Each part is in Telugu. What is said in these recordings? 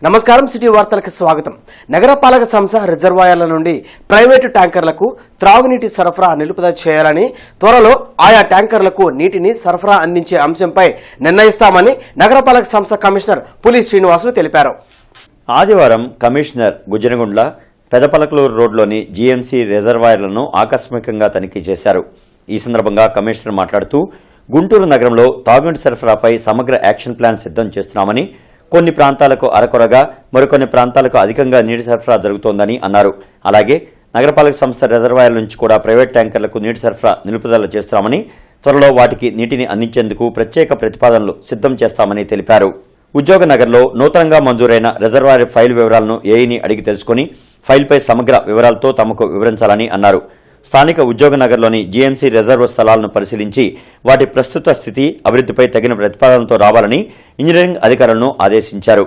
నమస్కారం సిటీ వార్తలకు స్వాగతం. నగరపాలక సంస్థ రిజర్వాయర్ల నుండి ప్రైవేటు ట్యాంకర్లకు త్రాగునీటి సరఫరా నిలుపుదల చేయాలని, త్వరలో ఆయా ట్యాంకర్లకు నీటిని సరఫరా అందించే అంశంపై నిర్ణయిస్తామని నగరపాలక సంస్థ కమిషనర్ పులి శ్రీనివాసులు తెలిపారు. ఆదివారం కమిషనర్ గుజ్జనగుండ్ల పెదపలకలూరు రోడ్లోని జీఎంసీ రిజర్వాయర్లను ఆకస్మికంగా తనిఖీ చేశారు. ఈ సందర్భంగా కమిషనర్ మాట్లాడుతూ, గుంటూరు నగరంలో తాగునీటి సరఫరాపై సమగ్ర యాక్షన్ ప్లాన్ సిద్ధం చేస్తున్నామని, కొన్ని ప్రాంతాలకు అరకొరగా మరికొన్ని ప్రాంతాలకు అధికంగా నీటి సరఫరా జరుగుతోందని అన్నారు. అలాగే నగరపాలక సంస్థ రిజర్వాయర్ల నుంచి కూడా ప్రైవేట్ ట్యాంకర్లకు నీటి సరఫరా నిలుపుదల చేస్తున్నామని, త్వరలో వాటికి నీటిని అందించేందుకు ప్రత్యేక ప్రతిపాదనలు సిద్ధం చేస్తామని తెలిపారు. ఉద్యోగ నగర్లో నూతనంగా మంజూరైన రిజర్వాయర్ ఫైల్ వివరాలను ఏఈని అడిగి తెలుసుకుని ఫైల్పై సమగ్ర వివరాలతో తమకు వివరించాలని అన్నారు. స్థానిక ఉద్యోగ నగర్లోని జీఎంసీ రిజర్వ్ స్థలాలను పరిశీలించి వాటి ప్రస్తుత స్థితి, అభివృద్ధిపై తగిన ప్రతిపాదనలతో రావాలని ఇంజనీరింగ్ అధికారులను ఆదేశించారు.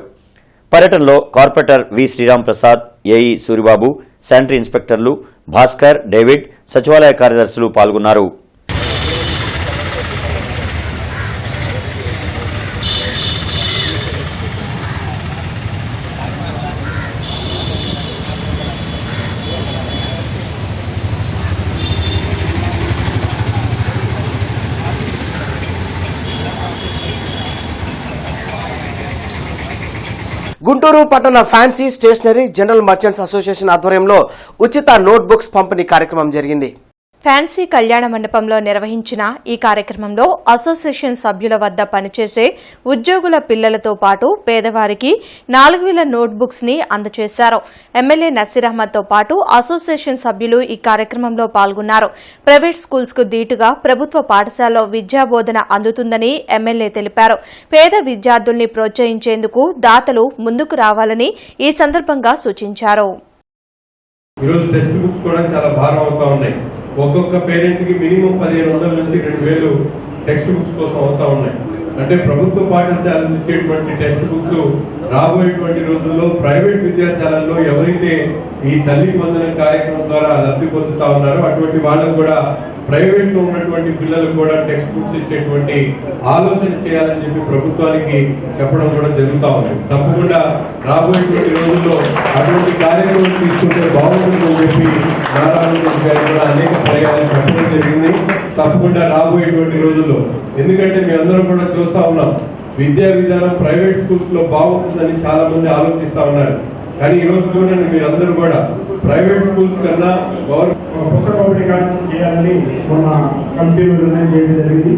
పర్యటనలో corporator V Sriram Prasad, AE Suribabu, sanitary ఇన్స్పెక్టర్లు భాస్కర్, డేవిడ్, సచివాలయ కార్యదర్శులు పాల్గొన్నారు. గుంటూరు పట్టణ fancy stationery general merchants association ఆధ్వర్యంలో ఉచిత నోట్ బుక్స్ పంపిణీ కార్యక్రమం జరిగింది. ఫ్యాన్సీ కళ్యాణ మండపంలో నిర్వహించిన ఈ కార్యక్రమంలో అసోసియేషన్ సభ్యుల వద్ద పనిచేసే ఉద్యోగుల పిల్లలతో పాటు పేదవారికి 4000 నోట్ బుక్స్ ని అందజేశారు. ఎమ్మెల్యే నసీర్ అహ్మద్ తో పాటు అసోసియేషన్ సభ్యులు ఈ కార్యక్రమంలో పాల్గొన్నారు. ప్రైవేట్ స్కూల్స్ కు దీటుగా ప్రభుత్వ పాఠశాలలో విద్యాబోధన అందుతుందని ఎమ్మెల్యే తెలిపారు. పేద విద్యార్థుల్ని ప్రోత్సహించేందుకు దాతలు ముందుకు రావాలని ఈ సందర్భంగా సూచించారు. ఒక్కొక్క పేరెంట్ కి మినిమం 1500 నుంచి 2000 టెక్స్ట్ బుక్స్ కోసం అవుతా ఉన్నాయి. అంటే ప్రభుత్వ పాఠశాలలు ఇచ్చేటువంటి టెక్స్ట్ బుక్స్ రాబోయేటువంటి రోజుల్లో ప్రైవేట్ విద్యాశాలల్లో ఎవరైతే ఈ తల్లి వందనం కార్యక్రమం ద్వారా లబ్ధి పొందుతా ఉన్నారో అటువంటి వాళ్ళకు కూడా ప్రైవేట్ లో ఉన్నటువంటి పిల్లలకు కూడా టెక్స్ట్ బుక్స్ ఇచ్చేటువంటి ఆలోచన చేయాలని చెప్పి ప్రభుత్వానికి చెప్పడం కూడా జరుగుతూ ఉంది. తప్పకుండా రాబోయేటువంటి రోజుల్లో అటువంటి కార్యక్రమం తీసుకుంటే బాగుంటుందని చెప్పి నారాయణ గారు కూడా అనేక పర్యాలు చెప్పడం జరిగింది. తప్పకుండా రాబోయేటువంటి రోజుల్లో, ఎందుకంటే మీ అందరం కూడా చూస్తా ఉన్నాం, విద్యా విధానం ప్రైవేట్ స్కూల్స్ లో బాగుంటుందని చాలా మంది ఆలోచిస్తా ఉన్నారు. కానీ ఈ రోజు చూడండి, మీరందరూ కూడా ప్రైవేట్ స్కూల్స్ కన్నా పుస్తక పంపిణీ కార్యక్రమం చేయాలని మన కమిటీలో నిర్ణయం చేయడం జరిగింది.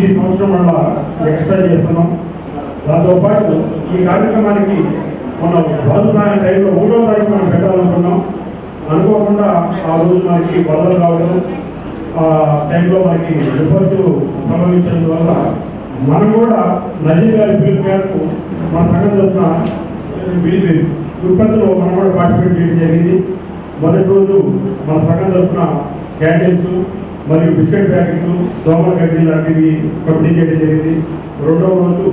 ఈ సంవత్సరం వల్ల ఎక్స్ట్రా చేస్తున్నాం. దాంతో పాటు ఈ కార్యక్రమానికి మనం వరద సాయం టైంలో 3వ తారీఖు మనం పెట్టాలనుకున్నాం. అనుకోకుండా ఆ రోజు మనకి వరదలు రావడం, ఆ టైంలో మనకి విపత్తు సంభవించడం వల్ల మనం కూడా నజీర్ గారి పిలుపు మేరకు మన సంఘం తరఫున విపత్తులో మనం కూడా పార్టిసిపేట్ చేయడం జరిగింది. మొదటి రోజు మన సంఘం తరఫున క్యాంటీన్స్ మరియు బిస్కెట్ ప్యాకెట్లు, దోమల గడ్డి లాంటివి పంపిణీ చేయడం జరిగింది. రెండవ రోజు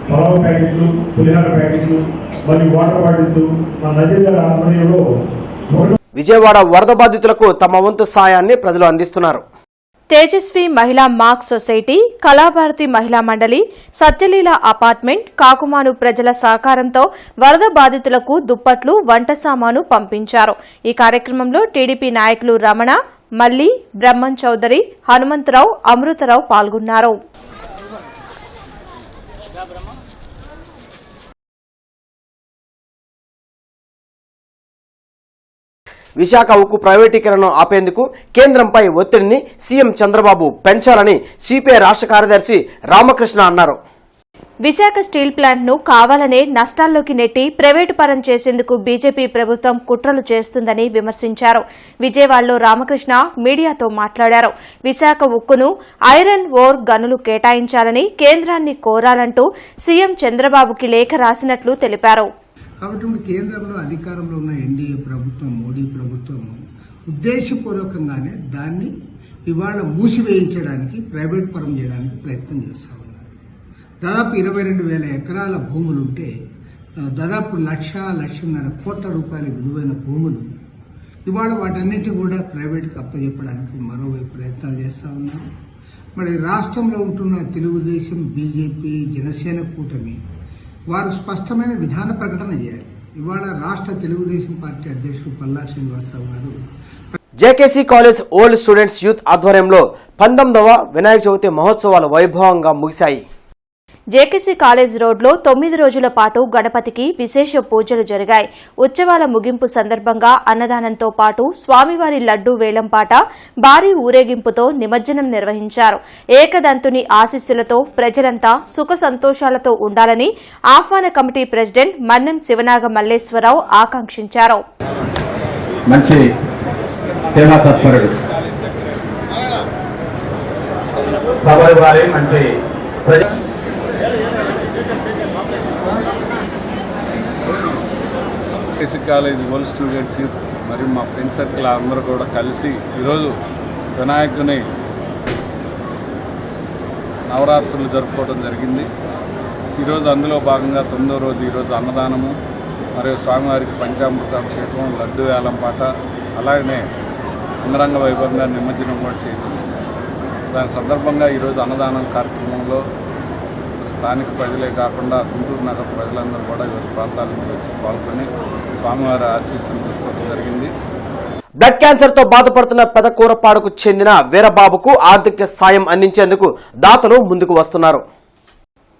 పలావ్ ప్యాకెట్లు, పులిహార ప్యాకెట్లు మరియు వాటర్ బాటిల్స్ మన నజీర్ గారి ఆధ్వర్యంలో. విజయవాడ వరద బాధితులకు తమ వంతు సాయాన్ని ప్రజలు అందిస్తున్నారు. తేజస్వి మహిళా మార్క్ సొసైటీ, కళాభారతి మహిళా మండలి, సత్యలీల అపార్ట్మెంట్, కాకుమాను ప్రజల సహకారంతో వరద బాధితులకు దుప్పట్లు, వంట సామాను పంపించారు. ఈ కార్యక్రమంలో టీడీపీ నాయకులు రమణ, మల్లి, బ్రహ్మం చౌదరి, హనుమంతరావు, అమృతరావు పాల్గొన్నారు. విశాఖ ఉక్కు ప్రైవేటీకరణను ఆపేందుకు కేంద్రంపై ఒత్తిడిని సీఎం చంద్రబాబు పెంచాలని సిపిఐ రాష్ట్ర కార్యదర్శి రామకృష్ణ అన్నారు. విశాఖ స్టీల్ ప్లాంట్ ను కావాలనే నష్టాల్లోకి నెట్టి ప్రైవేటు పరం చేసేందుకు బీజేపీ ప్రభుత్వం కుట్రలు చేస్తుందని విమర్శించారు. విజయవాడలో రామకృష్ణ మీడియాతో మాట్లాడారు. విశాఖ ఉక్కును ఐరన్ ఓర్ గనులు కేటాయించాలని కేంద్రాన్ని కోరాలంటూ సీఎం చంద్రబాబుకి లేఖ రాసినట్లు తెలిపారు. కాబట్టి కేంద్రంలో అధికారంలో ఉన్న ఎన్డీఏ ప్రభుత్వం, మోడీ ప్రభుత్వం ఉద్దేశపూర్వకంగానే దాన్ని ఇవాళ మూసివేయించడానికి, ప్రైవేట్ పరం చేయడానికి ప్రయత్నం చేస్తూ ఉన్నారు. దాదాపు 22,000 ఎకరాల భూములుంటే దాదాపు 1,00,00,000 కోట్ల రూపాయల విలువైన భూములు ఇవాళ వాటన్నిటి కూడా ప్రైవేట్కి అప్పచెప్పడానికి మరోవైపు ప్రయత్నాలు చేస్తూ ఉన్నారు. మరి రాష్ట్రంలో ఉంటున్న తెలుగుదేశం, బీజేపీ, జనసేన కూటమి వారు స్పష్టమైన విధాన ప్రకటన చేయాలి. ఇవాళ రాష్ట్ర తెలుగుదేశం పార్టీ అధ్యక్షుడు పల్లా శ్రీనివాసరావు గారు JKC college old students youth ఆధ్వర్యంలో 19వ వినాయక చవితి మహోత్సవాలు వైభవంగా ముగిశాయి. జేకేసీ కాలేజ్ రోడ్లో 9 రోజుల పాటు గణపతికి విశేష పూజలు జరిగాయి. ఉత్సవాల ముగింపు సందర్భంగా అన్నదానంతో పాటు స్వామివారి లడ్డూ వేలంపాట, భారీ ఊరేగింపుతో నిమజ్జనం నిర్వహించారు. ఏకదంతుని ఆశీస్సులతో ప్రజలంతా సుఖ సంతోషాలతో ఉండాలని ఆహ్వాన కమిటీ ప్రెసిడెంట్ మన్నెం శివనాగ మల్లేశ్వరరావు ఆకాంక్షించారు. మంచి సేవా తత్పరుడు మంచి JKC college old students youth మరియు మా ఫ్రెండ్ సర్కిల్ అందరూ కూడా కలిసి ఈరోజు వినాయకుని నవరాత్రులు జరుపుకోవడం జరిగింది. ఈరోజు అందులో భాగంగా 9వ రోజు ఈరోజు అన్నదానము మరియు స్వామివారికి పంచామృత అభిషేకం, లడ్డు వేలంపాట, అలాగనే అంగరంగ వైభవంగా నిమజ్జనం కూడా చేసింది. దాని సందర్భంగా ఈరోజు అన్నదానం కార్యక్రమంలో స్థానిక ప్రజలే కాకుండా గుంటూరు నగర ప్రజలందరూ కూడా వివిధ ప్రాంతాల నుంచి వచ్చి పాల్గొని స్వామివారి ఆశీస్సులు తీసుకోవడం జరిగింది. బ్లడ్ క్యాన్సర్ తో బాధపడుతున్న పెదకూరపాడుకు చెందిన వీరబాబుకు ఆర్థిక సాయం అందించేందుకు దాతలు ముందుకు వస్తున్నారు.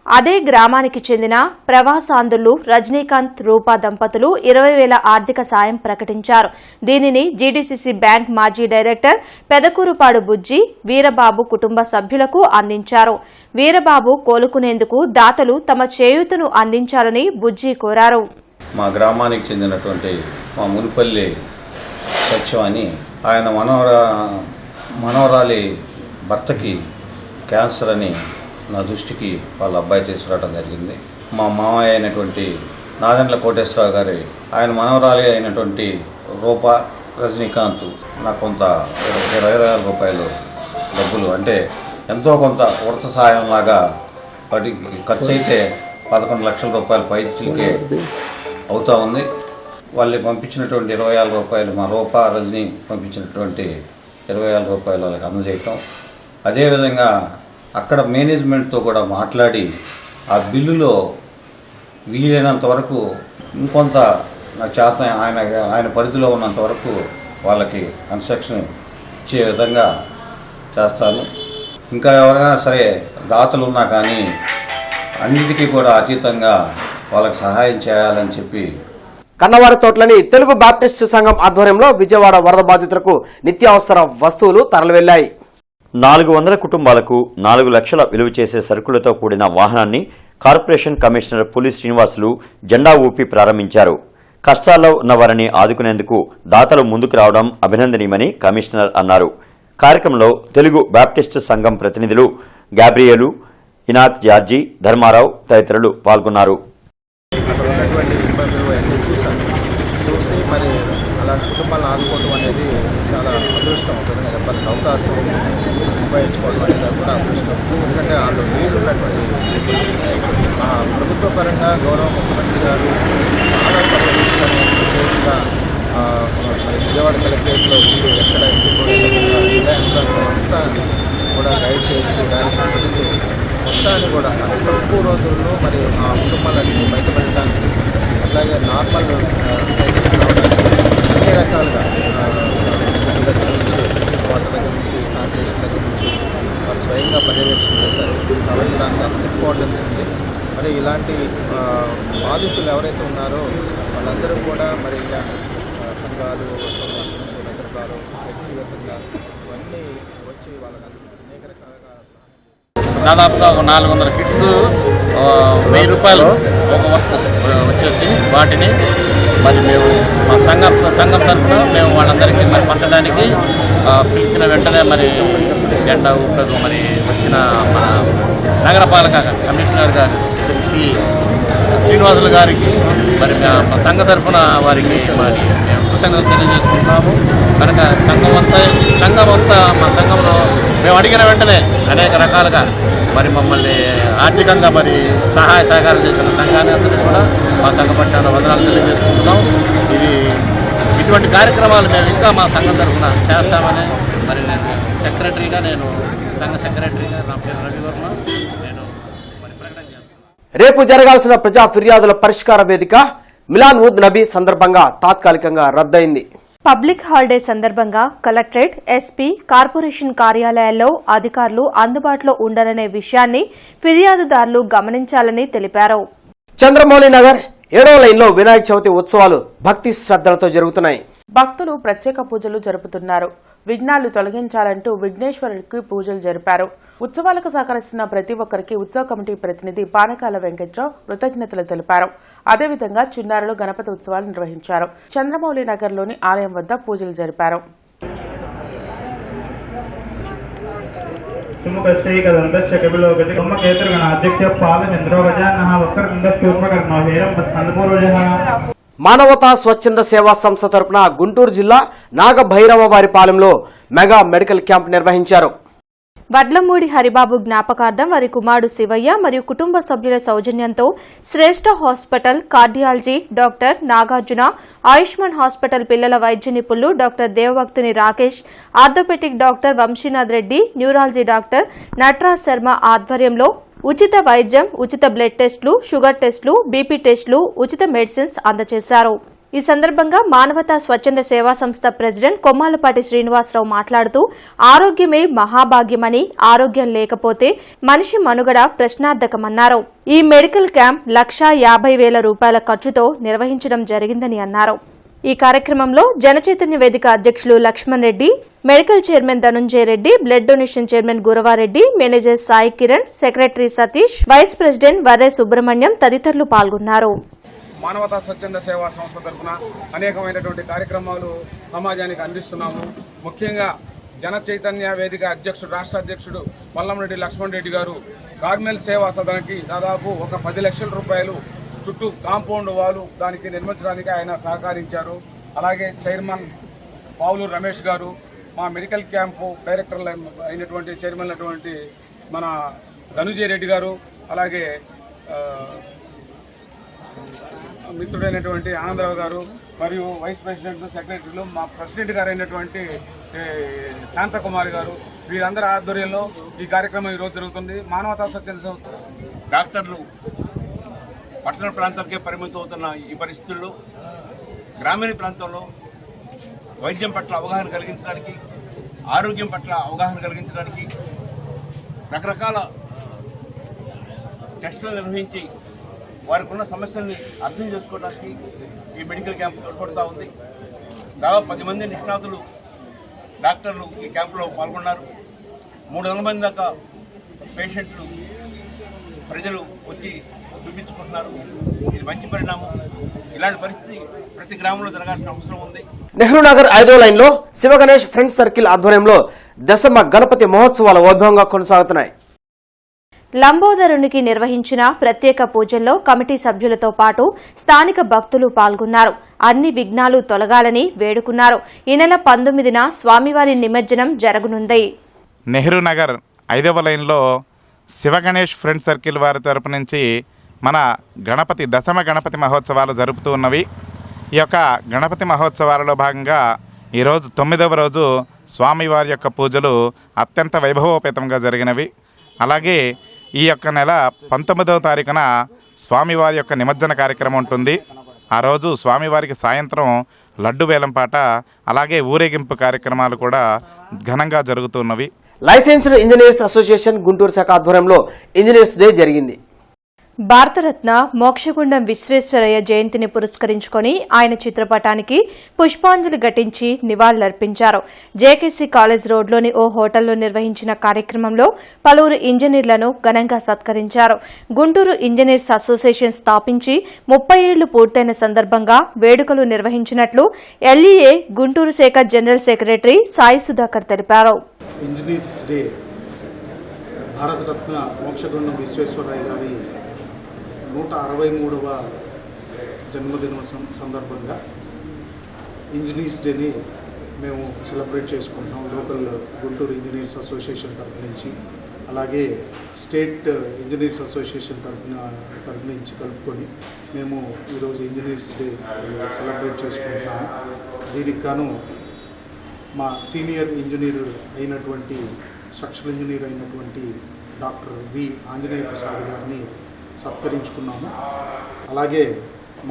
అదే గ్రామానికి చెందిన ప్రవాసాంధ్రులు రజనీకాంత్ రూపా దంపతులు 20,000 ఆర్థిక సాయం ప్రకటించారు. దీనిని జీడీసీసీ బ్యాంక్ మాజీ డైరెక్టర్ పెదకూరుపాడు బుజ్జి వీరబాబు కుటుంబ సభ్యులకు అందించారు. వీరబాబు కోలుకునేందుకు దాతలు తమ చేయూతను అందించాలని బుజ్జి కోరారు. మా గ్రామానికి చెందినటువంటి మా మునిపల్లి సత్యం అని ఆయన మనవరాలి భర్తకి క్యాన్సర్ అని నా దృష్టికి వాళ్ళ అబ్బాయి తీసుకురావడం జరిగింది. మా మామయ్య అయినటువంటి నాదెండ్ల కోటేశ్వరరావు గారి ఆయన మనవరాలి అయినటువంటి రూపా రజనీకాంత్ నాకు కొంత 20,000 రూపాయలు డబ్బులు అంటే ఎంతో కొంత వృత్త సహాయంలాగా వాటికి ఖర్చు అయితే 11 లక్షల రూపాయలు పైచికే అవుతూ ఉంది. వాళ్ళు పంపించినటువంటి 20,000 రూపాయలు మా రూపా రజనీ పంపించినటువంటి 20,000 రూపాయలు వాళ్ళకి అందజేయటం, అదేవిధంగా అక్కడ మేనేజ్మెంట్తో కూడా మాట్లాడి ఆ బిల్లులో వీలైనంత వరకు ఇంకొంత నా చేత ఆయన పరిధిలో ఉన్నంత వరకు వాళ్ళకి కన్స్ట్రక్షన్ ఇచ్చే విధంగా చేస్తాను. ఇంకా ఎవరైనా సరే దాతలు ఉన్నా కానీ అన్నిటికీ కూడా అతీతంగా వాళ్ళకి సహాయం చేయాలని చెప్పి కన్నవారి తోటలని తెలుగు బాప్టిస్టు సంఘం ఆధ్వర్యంలో విజయవాడ వరద బాధితులకు నిత్యావసర వస్తువులు తరలివెళ్లాయి. 400 కుటుంబాలకు 4 లక్షల విలువ చేసే సరుకులతో కూడిన వాహనాన్ని కార్పొరేషన్ కమిషనర్ పులి శ్రీనివాసులు జెండా ఊపి ప్రారంభించారు. కష్టాల్లో ఉన్న వారిని ఆదుకునేందుకు దాతలు ముందుకు రావడం అభినందనీయమని కమిషనర్ అన్నారు. కార్యక్రమంలో తెలుగు బాప్టిస్టు సంఘం ప్రతినిధులు గ్యాబ్రియేలు, ఇనాక్ జార్జీ, ధర్మారావు తదితరులు పాల్గొన్నారు. చూసి మరి అలాంటి కుటుంబాలను ఆదుకోవడం అనేది చాలా అదృష్టం అవుతుంది. చెప్పాలి అవకాశం ఉపయోగించుకోవడం అనేది కూడా అదృష్టం. ఎందుకంటే వాళ్ళు నీళ్ళు ఉన్నటువంటి ప్రభుత్వ పరంగా గౌరవ ముఖ్యమంత్రి గారు చాలా చొరవ తీసుకొని విశేషంగా విజయవాడ కలెక్టరేట్లో వీళ్ళు ఎక్కడ అంతా కూడా గైడ్ చేస్తూ డైరెక్షన్స్ ఇస్తూ మొత్తాన్ని కూడా తక్కువ రోజుల్లో మరి ఆ కుటుంబాలన్నీ బయటపడటానికి అలాగే నార్మల్ అన్ని రకాలుగా దగ్గర నుంచి వాటర్ దగ్గర నుంచి శానిటేషన్ దగ్గర నుంచి వాళ్ళు స్వయంగా పర్యవేక్షణ చేశారు. కాబట్టి దానికి అంత ఇంపార్టెన్స్ ఉంది. మరి ఇలాంటి బాధితులు ఎవరైతే ఉన్నారో వాళ్ళందరూ కూడా మరి ఇలాంటి సంఘాలు, అసోసియేషన్స్, రకరకాలు వ్యక్తిగతంగా ఇవన్నీ వచ్చి వాళ్ళకి అనేక రకాలుగా దాదాపుగా ఒక 400 కిట్స్ 1000 రూపాయలు ఒక వస్తువు వచ్చేసి వాటిని మరి మేము మా సంఘం తరఫున మేము వాళ్ళందరికీ మరి పంచడానికి పిలిచిన వెంటనే మరి జెండా ఊపకు మరి వచ్చిన మన నగరపాలక కమిషనర్ గారు శ్రీ శ్రీనివాసులు గారికి మరి మా సంఘ తరఫున వారికి మరి మేము కృతజ్ఞతలు తెలియజేసుకుంటున్నాము. కనుక సంఘం అంతా మా సంఘంలో మేము అడిగిన వెంటనే అనేక రకాలుగా మరి మమ్మల్ని ఆర్థికంగా మరి సహాయ సహకారం చేసిన సంఘాన్ని అందరినీ కూడా మా సంఘ పక్షాన వందనాలు తెలియజేసుకుంటున్నాం. ఇటువంటి కార్యక్రమాలు మేము ఇంకా మా సంఘం తరఫున చేస్తామని మరి నేను సంఘ సెక్రటరీగా నా పేరు రవివర్మ నేను మరి ప్రకటన చేస్తాను. రేపు జరగాల్సిన ప్రజా ఫిర్యాదుల పరిష్కార వేదిక మిలాన్ ఉద్ నబీ సందర్భంగా తాత్కాలికంగా రద్దయింది. పబ్లిక్ హాలిడే సందర్భంగా కలెక్టరేట్, ఎస్పీ, కార్పొరేషన్ కార్యాలయాల్లో అధికారులు అందుబాటులో ఉండరనే విషయాన్ని ఫిర్యాదుదారులు గమనించాలని తెలిపారు. చంద్రమౌళి నగర్ 7వ లైన్లో వినాయక చవితి ఉత్సవాలు భక్తి శ్రద్ధలతో జరుగుతున్నాయి. భక్తులు ప్రత్యేక పూజలు జరుపుతున్నారు. విఘ్నాలు తొలగించాలంటూ విఘ్నేశ్వరుడికి పూజలు జరిపారు. ఉత్సవాలకు సహకరిస్తున్న ప్రతి ఒక్కరికి ఉత్సవ కమిటీ ప్రతినిధి పానకాల వెంకట్రావు కృతజ్ఞతలు తెలిపారు. అదేవిధంగా చిన్నారులు గణపతి ఉత్సవాలు నిర్వహించారు. చంద్రమౌళి నగర్లోని ఆలయం వద్ద పూజలు జరిపారు. మానవతా స్వచ్ఛంద సేవా సంస్థ తరపున గుంటూరు జిల్లా నాగభైరవవారిపాలెంలో మెగా మెడికల్ క్యాంప్ నిర్వహించారు. వడ్లమూడి హరిబాబు జ్ఞాపకార్థం వారి కుమారుడు శివయ్య మరియు కుటుంబ సభ్యుల సౌజన్యంతో Shreshta hospital cardiology doctor Nagarjuna, Ayushman hospital పిల్లల వైద్య నిపుణులు doctor Devabhaktuni Rakesh, orthopaedic doctor Vamsinath Reddy, neurology doctor Nataraj Sharma ఆధ్వర్యంలో ఉచిత వైద్యం, ఉచిత బ్లడ్ టెస్టులు, షుగర్ టెస్టులు, బీపీ టెస్టులు, ఉచిత మెడిసిన్స్ అందజేశారు. ఈ సందర్భంగా మానవతా స్వచ్ఛంద సేవా సంస్థ ప్రెసిడెంట్ కొమ్మాలపాటి శ్రీనివాసరావు మాట్లాడుతూ ఆరోగ్యమే మహాభాగ్యమని, ఆరోగ్యం లేకపోతే మనిషి మనుగడ ప్రశ్నార్థకమన్నారు. ఈ మెడికల్ క్యాంప్ 1,50,000 రూపాయల ఖర్చుతో నిర్వహించడం జరిగిందని అన్నారు. ఈ కార్యక్రమంలో జనచైతన్య వేదిక అధ్యక్షులు Lakshman Reddy, medical chairman Dhananjaya Reddy, blood donation chairman Guravareddy, manager Sai Kiran, secretary Satish, vice president Varre Subrahmanyam తదితరులు పాల్గొన్నారు. మానవతా స్వచ్ఛంద సేవా సంస్థ తరఫున అనేకమైనటువంటి కార్యక్రమాలు సమాజానికి అందిస్తున్నాము. ముఖ్యంగా జన చైతన్య వేదిక అధ్యక్షుడు, రాష్ట్ర అధ్యక్షుడు మల్లంరెడ్డి లక్ష్మణ్ రెడ్డి గారు కార్మెల్ సేవా సదనకి దాదాపు ఒక 10 లక్షల రూపాయలు చుట్టూ కాంపౌండ్ వాలు దానికి నిర్మించడానికి ఆయన సహకరించారు. అలాగే చైర్మన్ పావులు రమేష్ గారు, మా మెడికల్ క్యాంపు డైరెక్టర్ అయినటువంటి చైర్మన్ అయినటువంటి మన ధనుంజయ రెడ్డి గారు, అలాగే మిత్రుడైనటువంటి ఆనందరావు గారు మరియు వైస్ ప్రెసిడెంట్, సెక్రటరీలు, మా ప్రెసిడెంట్ గారు అయినటువంటి శాంతకుమారి గారు, వీరందరి ఆధ్వర్యంలో ఈ కార్యక్రమం ఈరోజు జరుగుతుంది. మానవతా స్వచ్ఛంద సంస్థ డాక్టర్లు పట్టణ ప్రాంతానికే పరిమితం అవుతున్న ఈ పరిస్థితుల్లో గ్రామీణ ప్రాంతంలో వైద్యం పట్ల అవగాహన కలిగించడానికి, ఆరోగ్యం పట్ల అవగాహన కలిగించడానికి రకరకాల టెస్టులు నిర్వహించి వారికి ఉన్న సమస్యల్ని అర్థం చేసుకోవడానికి ఈ మెడికల్ క్యాంప్ తోడ్పడుతూ ఉంది. దాదాపు 10 మంది నిష్ణాతులు డాక్టర్లు ఈ క్యాంపులో పాల్గొన్నారు. 300 మంది దాకా పేషెంట్లు, ప్రజలు వచ్చి చూపించుకుంటున్నారు. ఇది మంచి పరిణామం. ఇలాంటి పరిస్థితి ప్రతి గ్రామంలో జరగాల్సిన అవసరం ఉంది. నెహ్రూ నగర్ 5వ లైన్లో శివగణేష్ ఫ్రెండ్స్ సర్కిల్ ఆధ్వర్యంలో దశమ గణపతి మహోత్సవాలు వైభవంగా కొనసాగుతున్నాయి. లంబోదరునికి నిర్వహించిన ప్రత్యేక పూజల్లో కమిటీ సభ్యులతో పాటు స్థానిక భక్తులు పాల్గొన్నారు. అన్ని విఘ్నాలు తొలగాలని వేడుకున్నారు. ఈ నెల 19న స్వామివారి నిమజ్జనం జరగనుంది. నెహ్రూ నగర్ 5వ లైన్లో శివగణేష్ ఫ్రెండ్స్ సర్కిల్ వారి తరపు నుంచి మన గణపతి దశమ గణపతి మహోత్సవాలు జరుపుతూ ఉన్నవి. ఈ యొక్క గణపతి మహోత్సవాలలో భాగంగా ఈరోజు 9వ రోజు స్వామివారి యొక్క పూజలు అత్యంత వైభవోపేతంగా జరిగినవి. అలాగే ఈ యొక్క నెల 19వ తారీఖున స్వామివారి యొక్క నిమజ్జన కార్యక్రమం ఉంటుంది. ఆ రోజు స్వామివారికి సాయంత్రం లడ్డు వేలంపాట, అలాగే ఊరేగింపు కార్యక్రమాలు కూడా ఘనంగా జరుగుతున్నవి. లైసెన్స్డ్ ఇంజనీర్స్ అసోసియేషన్ గుంటూరు శాఖ ఆధ్వర్యంలో ఇంజనీర్స్ డే జరిగింది. భారతరత్న మోక్షగుండం విశ్వేశ్వరయ్య జయంతిని పురస్కరించుకొని ఆయన చిత్రపటానికి పుష్పాంజలి ఘటించి నివాళులర్పించారు. జేకేసీ కాలేజ్ రోడ్లోని ఓ హోటల్లో నిర్వహించిన కార్యక్రమంలో పలువురు ఇంజనీర్లను ఘనంగా సత్కరించారు. గుంటూరు ఇంజనీర్స్ అసోసియేషన్ స్థాపించి 30 ఏళ్లు పూర్తయిన సందర్భంగా వేడుకలు నిర్వహించినట్లు ఎల్ఈఏ గుంటూరు శాఖ జనరల్ సెక్రటరీ సాయి సుధాకర్ తెలిపారు. ఇంజనీర్స్ డే భారతరత్న మోక్షగుండం విశ్వేశ్వరయ్య గారి 163వ జన్మదిన సందర్భంగా ఇంజనీర్స్ డేని మేము సెలబ్రేట్ చేసుకుంటున్నాం. లోకల్ గుంటూరు ఇంజనీర్స్ అసోసియేషన్ తరఫు నుంచి, అలాగే స్టేట్ ఇంజనీర్స్ అసోసియేషన్ తరఫు నుంచి కలుపుకొని మేము ఈరోజు ఇంజనీర్స్ డే సెలబ్రేట్ చేసుకుంటున్నాము. దీనికి గాను మా సీనియర్ ఇంజనీర్ అయినటువంటి స్ట్రక్చరల్ ఇంజనీర్ అయినటువంటి డాక్టర్ వి ఆంజనేయ ప్రసాద్ గారిని సత్కరించుకున్నాము. అలాగే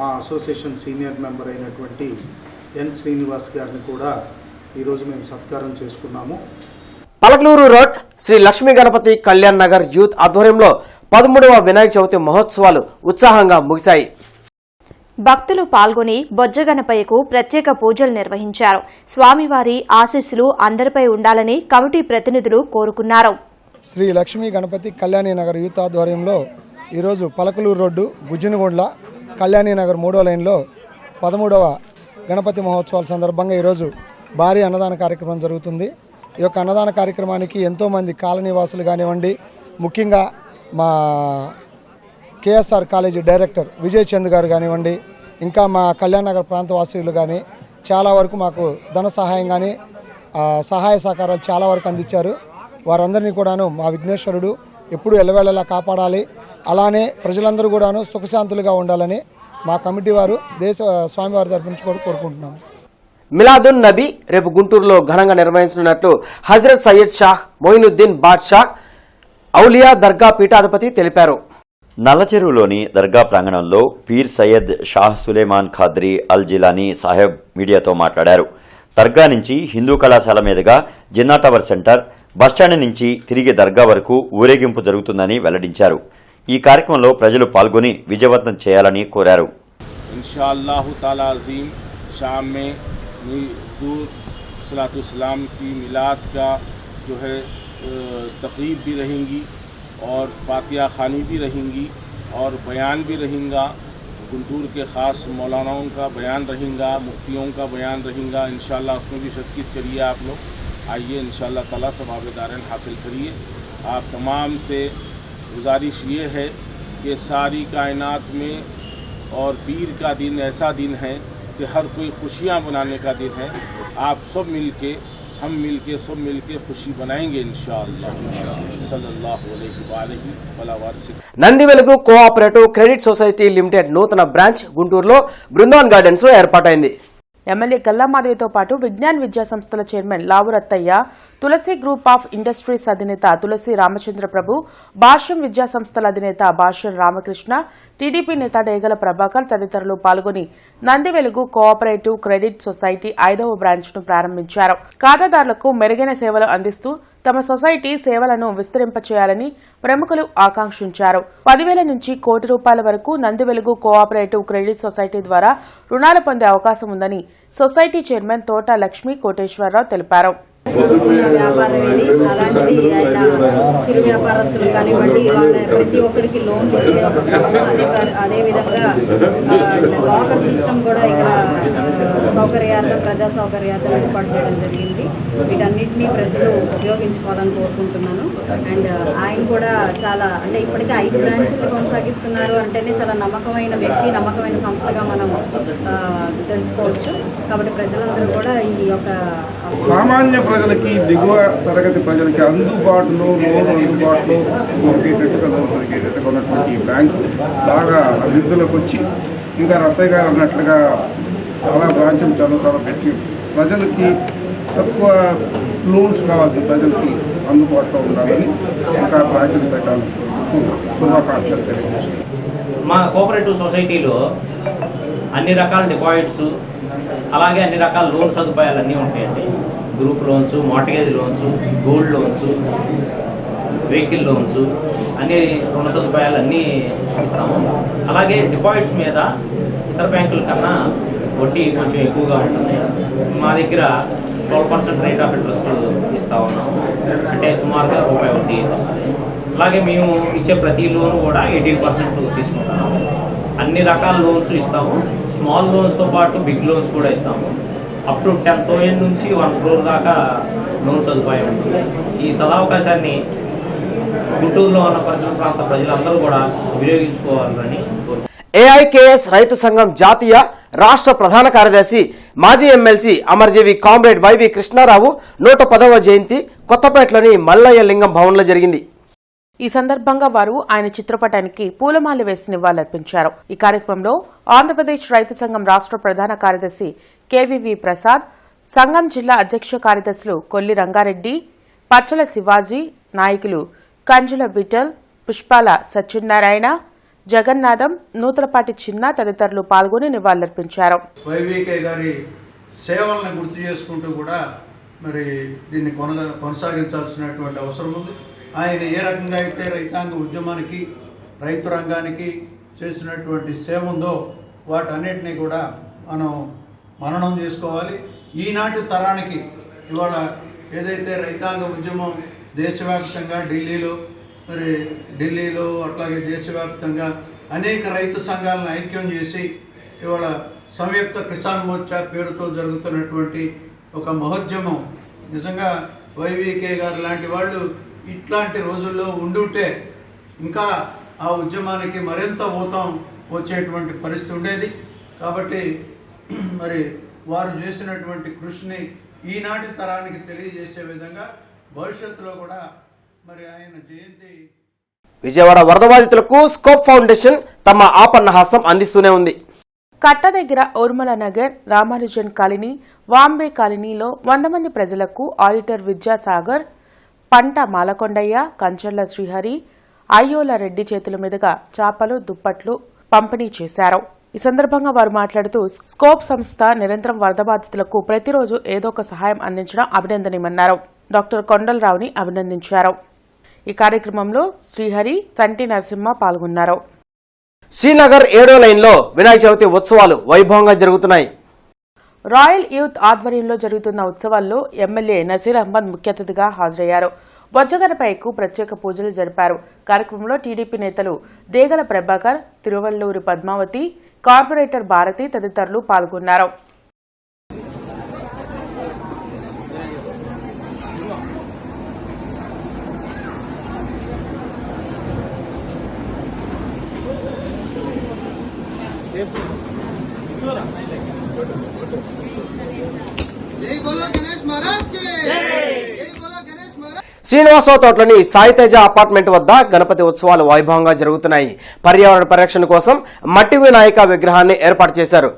మా అసోసియేషన్ సీనియర్ మెంబర్ అయినటువంటి ఎన్ శ్రీనివాస్ గారిని కూడా ఈరోజు మేము సత్కారం చేసుకున్నాము. పలకలూరు రోడ్ శ్రీ లక్ష్మీ గణపతి కళ్యాణ్ నగర్ యూత్ ఆధ్వర్యంలో 13వ వినాయక చవితి మహోత్సవాలు ఉత్సాహంగా ముగిశాయి. భక్తులు పాల్గొని బొజ్జగణపయ్యకు ప్రత్యేక పూజలు నిర్వహించారు. స్వామివారి ఆశీస్సులు అందరిపై ఉండాలని కమిటీ ప్రతినిధులు కోరుకున్నారు. శ్రీ లక్ష్మీ గణపతి కళ్యాణి నగర్ యూత్ ఆధ్వర్యంలో ఈరోజు పలకలూరు రోడ్డు గుజ్జినగుండ్ల కళ్యాణి నగర్ 3వ లైన్లో 13వ గణపతి మహోత్సవాల సందర్భంగా ఈరోజు భారీ అన్నదాన కార్యక్రమం జరుగుతుంది. ఈ యొక్క అన్నదాన కార్యక్రమానికి ఎంతోమంది కాలనీవాసులు కానివ్వండి, ముఖ్యంగా మా KSR college director Vijay Chand గారు కానివ్వండి, ఇంకా మా కళ్యాణ్ నగర్ ప్రాంత వాసులు కానీ చాలా వరకు మాకు ధన సహాయం కానీ సహాయ సహకారాలు చాలా వరకు అందించారు. వారందరినీ కూడాను మా విఘ్నేశ్వరుడు ఎప్పుడు ఎల్లవేళలా కాపాడాలి, అలానే ప్రజలందరూ కూడాను సుఖశాంతులుగా ఉండాలని మా కమిటీ వారు దేశ స్వామివారి తరపు నుంచి కూడా కోరుకుంటున్నాము. మిలాదున్ నబీ రేపు గుంటూరులో ఘనంగా నిర్వహించనున్నట్లు హజరత్ సయ్యద్ షాహ్ మొయినుద్దీన్ బాద్షా ఔలియా దర్గా పీఠాధిపతి తెలిపారు. నల్లచెరువులోని దర్గా ప్రాంగణంలో పీర్ సయ్యద్ షాహ్ సులేమాన్ ఖాద్రీ అల్ జిలానీ సాహెబ్ మీడియాతో మాట్లాడారు. దర్గా నుంచి హిందూ కళాశాల మీదుగా జిన్నా టవర్ సెంటర్, బస్టాండ్ నుంచి తిరిగి దర్గా వరకు ఊరేగింపు జరుగుతుందని వెల్లడించారు. ఈ కార్యక్రమంలో ప్రజలు పాల్గొని విజయవంతం చేయాలని కోరారు. इंशाअल्लाहु ताला अज़ीम शाम में हुज़ूर सलातुस्सलाम की मिलाद का जो है तक़रीब भी रहेंगी और फातिहा ख़ानी भी रहेंगी और बयान भी रहेगा. गुंटूर के ख़ास मौलानाओं का बयान रहेगा, मुफ्तियों का बयान रहेगा. इंशाअल्लाह उसमें भी शिरकत करिए. आप लोग आइए, इंशाअल्लाह ताला सवाब-ए-दारैन हासिल करिए. आप तमाम से गुजारिश ये है कि सारी कायनात में और पीर का दिन ऐसा दिन है कि हर कोई खुशियाँ बनाने का दिन है. आप सब मिलके, हम मिलके, सब मिलके खुशी बनाएंगे इंशाअल्लाह. सल्लल्लाहु अलैहि वसल्लम. నంది వెలుగు కోఆపరేటివ్ క్రెడిట్ సొసైటీ లిమిటెడ్ నూతన బ్రాంచ్ గుంటూరులో బృందావన్ గార్డెన్స్ లో ఏర్పాటైంది. ఎమ్మెల్యే గల్లామాధవితో పాటు విజ్ఞాన్ విద్యా సంస్థల chairman Lavu Rathaiah, Tulasi group of industries అధినేత తులసి రామచంద్ర ప్రభు, భాష్యం విద్యా సంస్థల అధినేత భాష్యం రామకృష్ణ, టీడీపీ నేత డేగల ప్రభాకర్ తదితరులు పాల్గొని నంది వెలుగు కోఆపరేటివ్ క్రెడిట్ సొసైటీ 5వ బ్రాంచ్ ను ప్రారంభించారు. ఖాతాదారులకు మెరుగైన సేవలు అందిస్తూ తమ సొసైటీ సేవలను విస్తరింపచేయాలని ప్రముఖులు ఆకాంక్షించారు. 10,000 నుంచి ₹1 కోటి వరకు నంది వెలుగు కోఆపరేటివ్ క్రెడిట్ సొసైటీ ద్వారా రుణాలు పొందే అవకాశం ఉందని సొసైటీ చైర్మన్ తోట లక్ష్మీ కోటేశ్వరరావు తెలిపారు. వ్యాపారమేది అలాంటిది ఆయన చిరు వ్యాపారస్తులు కానివ్వండి, వాళ్ళ ప్రతి ఒక్కరికి లోన్లు ఇచ్చే ఒక క్రమం. అదేవిధంగా లాకర్ సిస్టమ్ కూడా ఇక్కడ సౌకర్యార్థం, ప్రజా సౌకర్యార్థం ఏర్పాటు చేయడం జరిగింది. వీటన్నిటినీ ప్రజలు ఉపయోగించుకోవాలని కోరుకుంటున్నాను. అండ్ ఆయన కూడా చాలా అంటే ఇప్పటికే 5 బ్రాంచ్లు కొనసాగిస్తున్నారు అంటేనే చాలా నమ్మకమైన వ్యక్తి, నమ్మకమైన సంస్థగా మనం తెలుసుకోవచ్చు. కాబట్టి ప్రజలందరూ కూడా ఈ యొక్క సామాన్య ప్రజలకి, దిగువ తరగతి ప్రజలకి అందుబాటులో దొరికేటట్టుగా ఉన్నటువంటి బ్యాంకు బాగా అభివృద్ధిలోకి వచ్చి, ఇంకా రత్తయ్య గారు అన్నట్లుగా చాలా బ్రాంచులు చదువుతారో పెట్టి ప్రజలకి తక్కువ లోన్స్ కావాల్సిన ప్రజలకి అందుబాటులో ఉండాలని ఇంకా బ్రాంచులు పెట్టాలని శుభాకాంక్షలు తెలియజేస్తుంది. మా కోఆపరేటివ్ సొసైటీలో అన్ని రకాల డిపాజిట్స్, అలాగే అన్ని రకాల లోన్ సదుపాయాలు అన్నీ ఉంటాయండి. Group loans, mortgage loans, gold loans, vehicle loans, అన్ని రుణ సదుపాయాలు అన్నీ ఇస్తాము. అలాగే డిపాజిట్స్ మీద ఇతర బ్యాంకుల కన్నా వడ్డీ కొంచెం ఎక్కువగా ఉంటుంది. మా దగ్గర 12% రేట్ ఆఫ్ ఇంట్రెస్ట్ ఇస్తూ ఉన్నాము. అంటే సుమారుగా ₹1 వడ్డీ వస్తుంది. అలాగే మేము ఇచ్చే ప్రతి లోన్ కూడా 18% తీసుకుంటాము. అన్ని రకాల లోన్స్ ఇస్తాము. స్మాల్ లోన్స్తో పాటు బిగ్ లోన్స్ కూడా ఇస్తాము. అప్ టు 10,000 నుంచి 1 crore దాకా లోన్ సదుపాయం ఉంటుంది. ఈ సదావకాశాన్ని గుంటూరులో ఉన్న పరిసర ప్రాంత ప్రజలందరూ కూడా వినియోగించుకోవాలని కోరుకుంటున్నాను. ఏఐకేఎస్ రైతు సంఘం జాతీయ రాష్ట్ర ప్రధాన కార్యదర్శి మాజీ ఎమ్మెల్సీ అమరజీవి కామ్రేడ్ వైవి కృష్ణారావు 110వ జయంతి కొత్తపేటలోని మల్లయ్య లింగం భవన్లో జరిగింది. ఈ సందర్భంగా వారు ఆయన చిత్రపటానికి పూలమాల వేసి నివాళులర్పించారు. ఈ కార్యక్రమంలో ఆంధ్రప్రదేశ్ రైతు సంఘం రాష్ట్ర ప్రధాన కార్యదర్శి కేవీవి ప్రసాద్, సంఘం జిల్లా అధ్యక్ష కార్యదర్శులు కొల్లి రంగారెడ్డి, పచ్చల శివాజీ, నాయకులు కంజుల విఠల్, పుష్పాల సత్యనారాయణ, జగన్నాథం, నూతలపాటి చిన్న తదితరులు పాల్గొని నివాళులర్పించారు. వైవికే గారి సేవలను గుర్తు చేసుకుంటూ కూడా మరి దీన్ని కొనసాగించాల్సినటువంటి అవసరం ఉంది. ఆయన ఏ రకంగా అయితే రైతాంగ ఉద్యమానికి, రైతు రంగానికి చేసినటువంటి సేవ ఉందో వాటన్నిటినీ కూడా మనం మననం చేసుకోవాలి. ఈనాటి తరానికి ఇవాళ ఏదైతే రైతాంగ ఉద్యమం దేశవ్యాప్తంగా ఢిల్లీలో అట్లాగే దేశవ్యాప్తంగా అనేక రైతు సంఘాలను ఐక్యం చేసి ఇవాళ సంయుక్త కిసాన్ మోర్చా పేరుతో జరుగుతున్నటువంటి ఒక మహోద్యమం. నిజంగా వైవికే గారు లాంటి వాళ్ళు ఇట్లాంటి రోజుల్లో ఉండుంటే ఇంకా ఆ ఉద్యమానికి మరింత ఊతం వచ్చేటువంటి పరిస్థితి ఉండేది. కాబట్టి మరి వారు చేసినటువంటి కృషిని ఈనాటి తరానికి తెలియజేసే విధంగా భవిష్యత్తులో కూడా మరి ఆయన జయంతి. విజయవాడ వరద బాధితులకు స్కోప్ ఫౌండేషన్ తమ ఆపన్న హస్తం అందిస్తూనే ఉంది. కట్ట దగ్గర ఊర్మల నగర్, రామానుజన్ కాలనీ, వాంబే కాలనీలో 100 మంది ప్రజలకు ఆడిటర్ విద్యాసాగర్, పంట మాలకొండయ్య, కంచర్ల శ్రీహరి, అయ్యోల రెడ్డి చేతుల మీదుగా చాపలు, దుప్పట్లు పంపిణీ చేశారు. ఈ సందర్భంగా వారు మాట్లాడుతూ స్కోప్ సంస్థ నిరంతరం వరద బాధితులకు ప్రతిరోజు ఏదో ఒక సహాయం అందించడం అభినందనీయమన్నారు. డాక్టర్ కొండలరావుని అభినందించారు. ఈ కార్యక్రమంలో శ్రీహరి, సంటి నరసింహ పాల్గొన్నారు. శ్రీనగర్ 7వ లైన్లో వినాయక చవితి ఉత్సవాలు వైభవంగా జరుగుతున్నాయి. రాయల్ యూత్ ఆధ్వర్యంలో జరుగుతున్న ఉత్సవాల్లో ఎమ్మెల్యే నసీర్ అహ్మద్ ముఖ్య అతిథిగా హాజరయ్యారు. బొజ్జగనపైకు ప్రత్యేక పూజలు జరిపారు. కార్యక్రమంలో టీడీపీ నేతలు దేగల ప్రభాకర్, తిరువల్లూరి పద్మావతి, కార్పొరేటర్ భారతి తదితరులు పాల్గొన్నారు. శ్రీనివాసరావు తోటలోని సాయితేజ అపార్ట్మెంట్ వద్ద గణపతి ఉత్సవాలు వైభవంగా జరుగుతున్నాయి. పర్యావరణ పరిరక్షణ కోసం మట్టి వినాయక విగ్రహాన్ని ఏర్పాటు చేశారు.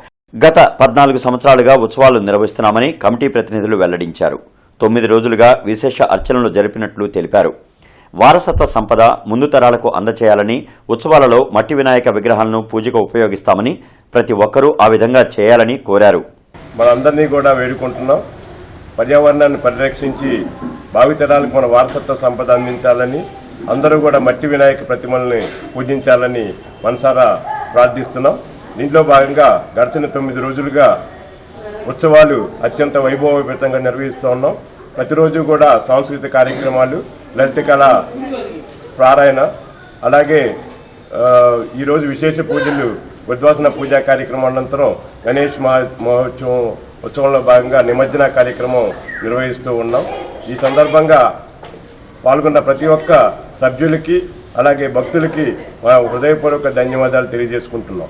గత 14 సంవత్సరాలుగా ఉత్సవాలు నిర్వహిస్తున్నామని కమిటీ ప్రతినిధులు వెల్లడించారు. 9 రోజులుగా విశేష అర్చనలు జరిపినట్లు తెలిపారు. వారసత్వ సంపద ముందు తరాలకు అందచేయాలని, ఉత్సవాలలో మట్టి వినాయక విగ్రహాలను పూజకు ఉపయోగిస్తామని, ప్రతి ఒక్కరూ ఆ విధంగా చేయాలని కోరారు. మనందరినీ కూడా వేడుకుంటున్నాం. పర్యావరణాన్ని పరిరక్షించి భావితరాలకు మన వారసత్వ సంపద అందించాలని, అందరూ కూడా మట్టి వినాయక ప్రతిమల్ని పూజించాలని మనసారా ప్రార్థిస్తున్నాం. దీంట్లో భాగంగా గడిచిన 9 రోజులుగా ఉత్సవాలు అత్యంత వైభవోపేతంగా నిర్వహిస్తూ ఉన్నాం. ప్రతిరోజు కూడా సాంస్కృతిక కార్యక్రమాలు, లలిత కళ పారాయణ, అలాగే ఈరోజు విశేష పూజలు, ఉద్వాసన పూజా కార్యక్రమం అనంతరం గణేష్ మహోత్సవం ఉత్సవంలో భాగంగా నిమజ్జన కార్యక్రమం నిర్వహిస్తూ ఉన్నాం. ఈ సందర్భంగా పాల్గొన్న ప్రతి ఒక్క సభ్యులకి అలాగే భక్తులకి మా హృదయపూర్వక ధన్యవాదాలు తెలియజేసుకుంటున్నాం.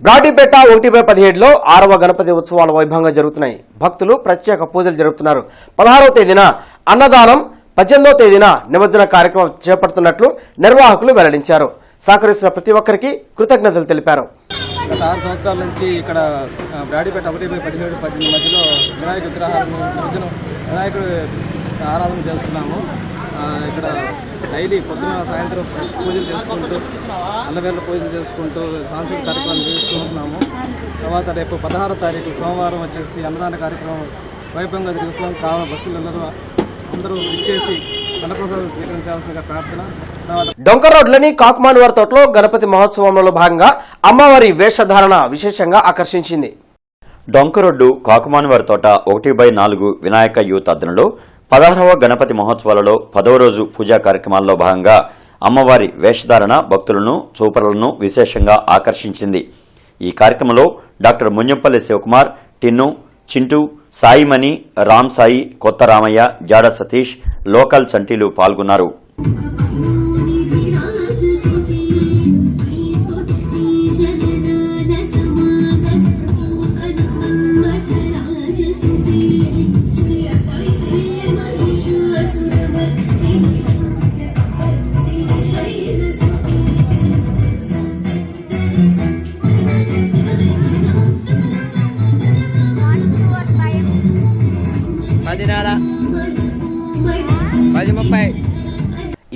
బ్రాడీపేట 1/17లో 6వ గణపతి ఉత్సవాలు వైభవంగా జరుగుతున్నాయి. భక్తులు ప్రత్యేక పూజలు జరుపుతున్నారు. 16వ తేదీన అన్నదానం, 18వ తేదీన నిమజ్జన కార్యక్రమం చేపడుతున్నట్లు నిర్వాహకులు వెల్లడించారు. సహకరిస్తున్న ప్రతి ఒక్కరికి కృతజ్ఞతలు తెలిపారు. గత 6 సంవత్సరాల నుంచి ఇక్కడ బ్రాడీపేట 1/17-18 మధ్యలో వినాయక విగ్రహాలను వినాయకుడు ఆరాధన చేస్తున్నాము. ఇక్కడ డైలీ పొద్దున సాయంత్రం పూజలు చేసుకుంటూ, అన్నవేళ పూజలు చేసుకుంటూ సాంస్కృతిక కార్యక్రమాలు నిర్వహిస్తున్నాము. తర్వాత రేపు 16వ తారీఖు సోమవారం వచ్చేసి అన్నదాన కార్యక్రమం వైభవంగా జరుగుతున్నాం. కావున భక్తులందరూ అందరూ ఇచ్చేసి అన్నప్రసాదం స్వీకరించాల్సిందిగా ప్రార్థన. డొంకర్ రోడ్లోని కాకుమానువారి తోటలో గణపతి మహోత్సవంలో భాగంగా అమ్మవారి వేషధారణ విశేషంగా ఆకర్షించింది. డొంకరోడ్డు కాకుమానువారి తోట 1/4 వినాయక యూత్ ఆధ్వర్యంలో 16వ గణపతి మహోత్సవాలలో 10వ రోజు పూజా కార్యక్రమాల్లో భాగంగా అమ్మవారి వేషధారణ భక్తులను, చూపరులను విశేషంగా ఆకర్షించింది. ఈ కార్యక్రమంలో డాక్టర్ మున్యంపల్లి శివకుమార్, టిన్ను, చింటూ, సాయిమణి, రామ్ సాయి, కొత్త రామయ్య, జాడ సతీష్, లోకల్ చంటీలు పాల్గొన్నారు.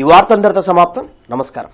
ఈ వార్త అందరితో సమాప్తం. నమస్కారం.